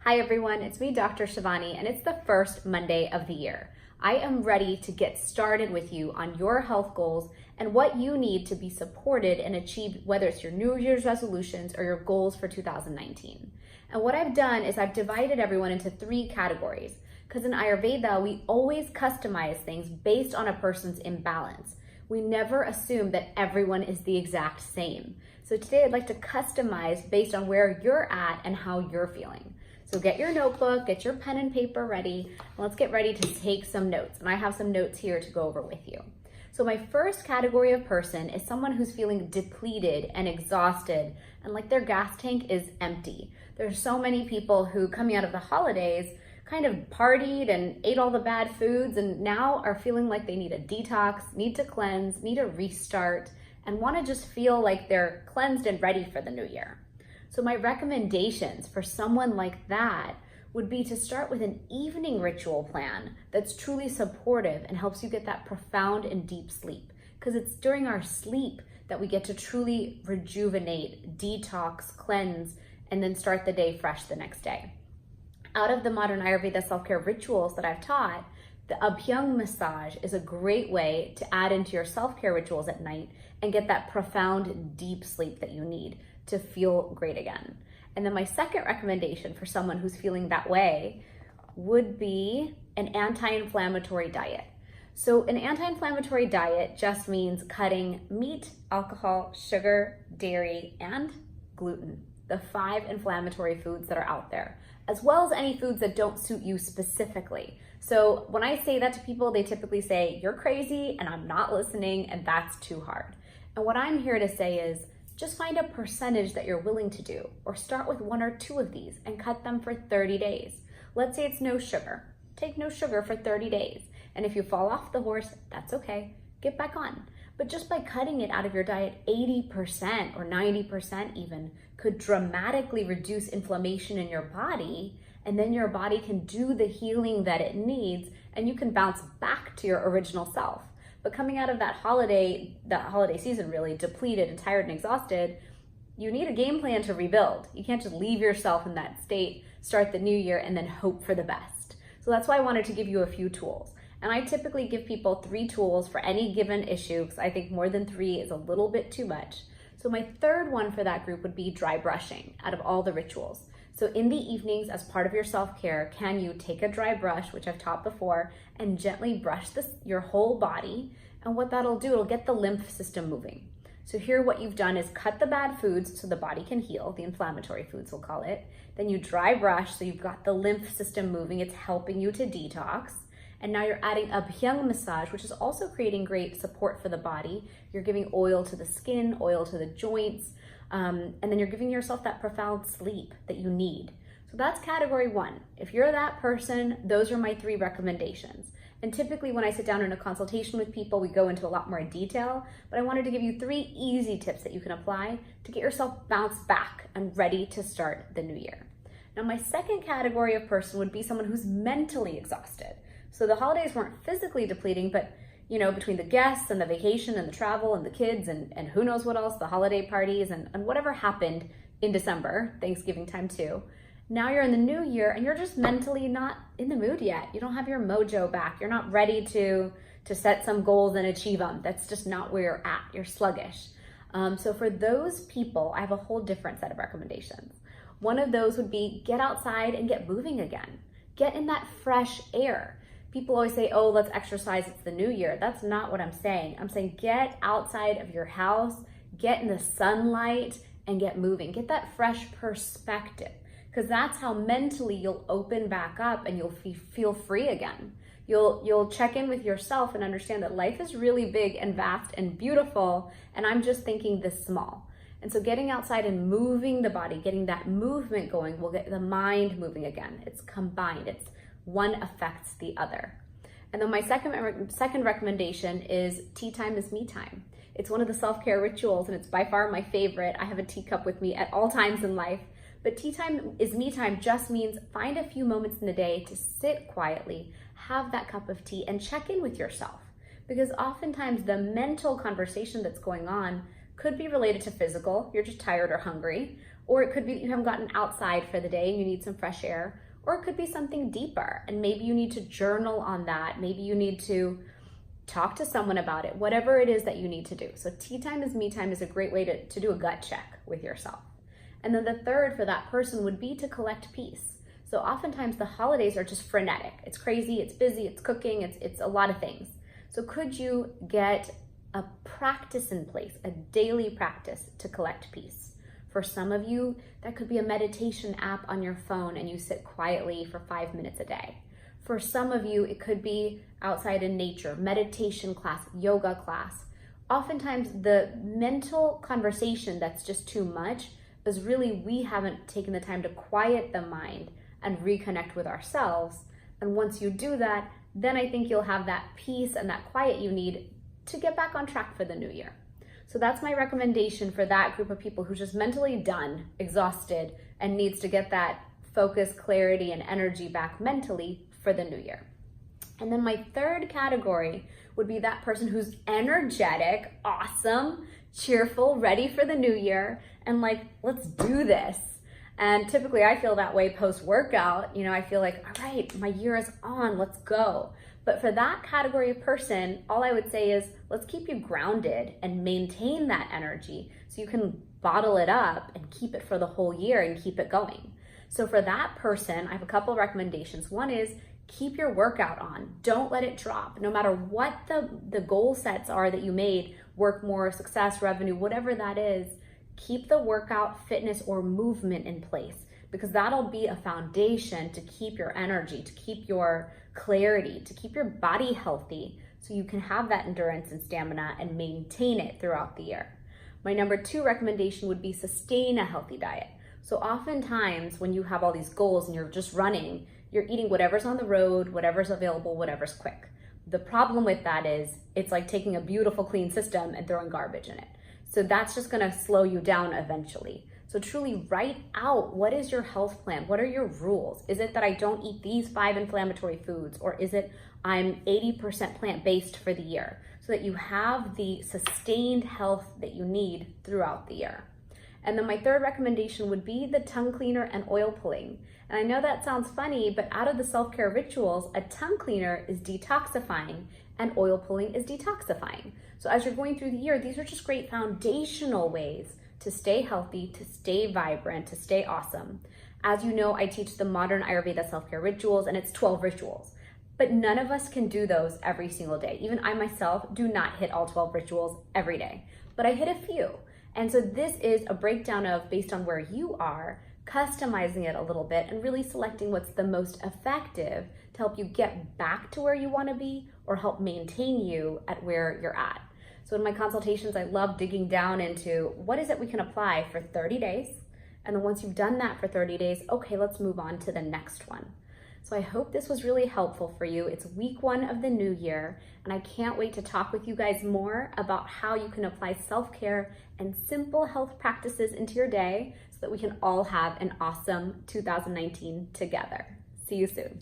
Hi everyone, it's me, Dr. Shivani, and it's the first Monday of the year. I am ready to get started with you on your health goals and what you need to be supported and achieved, whether it's your New Year's resolutions or your goals for 2019. And what I've done is I've divided everyone into 3 categories, because in Ayurveda, we always customize things based on a person's imbalance. We never assume that everyone is the exact same. So today I'd like to customize based on where you're at and how you're feeling. So get your notebook, get your pen and paper ready, and let's get ready to take some notes. And I have some notes here to go over with you. So my first category of person is someone who's feeling depleted and exhausted and like their gas tank is empty. There's so many people who, coming out of the holidays, kind of partied and ate all the bad foods and now are feeling like they need a detox, need to cleanse, need a restart, and want to just feel like they're cleansed and ready for the new year. So my recommendations for someone like that would be to start with an evening ritual plan that's truly supportive and helps you get that profound and deep sleep. Because it's during our sleep that we get to truly rejuvenate, detox, cleanse, and then start the day fresh the next day. Out of the modern Ayurveda self-care rituals that I've taught, the Abhyang massage is a great way to add into your self-care rituals at night and get that profound, deep sleep that you need to feel great again. And then my second recommendation for someone who's feeling that way would be an anti-inflammatory diet. So an anti-inflammatory diet just means cutting meat, alcohol, sugar, dairy, and gluten, the 5 inflammatory foods that are out there, as well as any foods that don't suit you specifically. So when I say that to people, they typically say, you're crazy and I'm not listening and that's too hard. And what I'm here to say is, just find a percentage that you're willing to do, or start with 1 or 2 of these and cut them for 30 days. Let's say it's no sugar. Take no sugar for 30 days. And if you fall off the horse, that's okay. Get back on. But just by cutting it out of your diet, 80% or 90% even could dramatically reduce inflammation in your body, and then your body can do the healing that it needs and you can bounce back to your original self. But coming out of that holiday season really depleted and tired and exhausted, you need a game plan to rebuild. You can't just leave yourself in that state, start the new year, and then hope for the best. So that's why I wanted to give you a few tools. And I typically give people 3 tools for any given issue because I think more than 3 is a little bit too much. So my third one for that group would be dry brushing out of all the rituals. So in the evenings, as part of your self-care, can you take a dry brush, which I've taught before, and gently brush your whole body? And what that'll do, it'll get the lymph system moving. So here what you've done is cut the bad foods so the body can heal, the inflammatory foods we'll call it. Then you dry brush, so you've got the lymph system moving, it's helping you to detox. And now you're adding Abhyang massage, which is also creating great support for the body. You're giving oil to the skin, oil to the joints, and then you're giving yourself that profound sleep that you need. So that's category 1. If you're that person, those are my 3 recommendations. And typically when I sit down in a consultation with people, we go into a lot more detail, but I wanted to give you 3 easy tips that you can apply to get yourself bounced back and ready to start the new year. Now my second category of person would be someone who's mentally exhausted. So the holidays weren't physically depleting, but between the guests and the vacation and the travel and the kids and who knows what else, the holiday parties and whatever happened in December, Thanksgiving time too, now you're in the new year and you're just mentally not in the mood yet. You don't have your mojo back. You're not ready to set some goals and achieve them. That's just not where you're at. You're sluggish. So for those people, I have a whole different set of recommendations. One of those would be get outside and get moving again. Get in that fresh air. People always say, oh, let's exercise, it's the new year. That's not what I'm saying. I'm saying get outside of your house, get in the sunlight, and get moving. Get that fresh perspective, because that's how mentally you'll open back up and you'll feel free again. You'll check in with yourself and understand that life is really big and vast and beautiful, and I'm just thinking this small. And so getting outside and moving the body, getting that movement going, will get the mind moving again. It's combined. It's one affects the other. And then my second recommendation is tea time is me time. It's one of the self-care rituals and it's by far my favorite. I have a teacup with me at all times in life, but tea time is me time just means find a few moments in the day to sit quietly, have that cup of tea and check in with yourself. Because oftentimes the mental conversation that's going on could be related to physical, you're just tired or hungry, Or it could be that you haven't gotten outside for the day and you need some fresh air. Or it could be something deeper, and maybe you need to journal on that. Maybe you need to talk to someone about it, whatever it is that you need to do. So tea time is me time is a great way to do a gut check with yourself. And then the third for that person would be to collect peace. So oftentimes the holidays are just frenetic. It's crazy, it's busy, it's cooking, it's a lot of things. So could you get a practice in place, a daily practice to collect peace? For some of you, that could be a meditation app on your phone and you sit quietly for 5 minutes a day. For some of you, it could be outside in nature, meditation class, yoga class. Oftentimes the mental conversation that's just too much is really we haven't taken the time to quiet the mind and reconnect with ourselves. And once you do that, then I think you'll have that peace and that quiet you need to get back on track for the new year. So that's my recommendation for that group of people who's just mentally done, exhausted, and needs to get that focus, clarity, and energy back mentally for the new year. And then my third category would be that person who's energetic, awesome, cheerful, ready for the new year, and like, let's do this. And typically I feel that way post-workout. I feel like, all right, my year is on, let's go. But for that category of person, all I would say is let's keep you grounded and maintain that energy so you can bottle it up and keep it for the whole year and keep it going. So for that person, I have a couple of recommendations. One is keep your workout on. Don't let it drop. No matter what the goal sets are that you made, work more, success, revenue, whatever that is, keep the workout, fitness, or movement in place, because that'll be a foundation to keep your energy, to keep your clarity, to keep your body healthy so you can have that endurance and stamina and maintain it throughout the year. My number 2 recommendation would be sustain a healthy diet. So oftentimes when you have all these goals and you're just running, you're eating whatever's on the road, whatever's available, whatever's quick. The problem with that is it's like taking a beautiful clean system and throwing garbage in it. So that's just gonna slow you down eventually. So truly write out, what is your health plan? What are your rules? Is it that I don't eat these 5 inflammatory foods? Or is it I'm 80% plant-based for the year? So that you have the sustained health that you need throughout the year. And then my third recommendation would be the tongue cleaner and oil pulling. And I know that sounds funny, but out of the self-care rituals, a tongue cleaner is detoxifying and oil pulling is detoxifying. So as you're going through the year, these are just great foundational ways to stay healthy, to stay vibrant, to stay awesome. As you know, I teach the modern Ayurveda self-care rituals, and it's 12 rituals. But none of us can do those every single day. Even I myself do not hit all 12 rituals every day, but I hit a few. And so this is a breakdown of, based on where you are, customizing it a little bit and really selecting what's the most effective to help you get back to where you want to be or help maintain you at where you're at. So in my consultations, I love digging down into what is it we can apply for 30 days. And then once you've done that for 30 days, okay, let's move on to the next one. So I hope this was really helpful for you. It's week 1 of the new year, and I can't wait to talk with you guys more about how you can apply self-care and simple health practices into your day so that we can all have an awesome 2019 together. See you soon.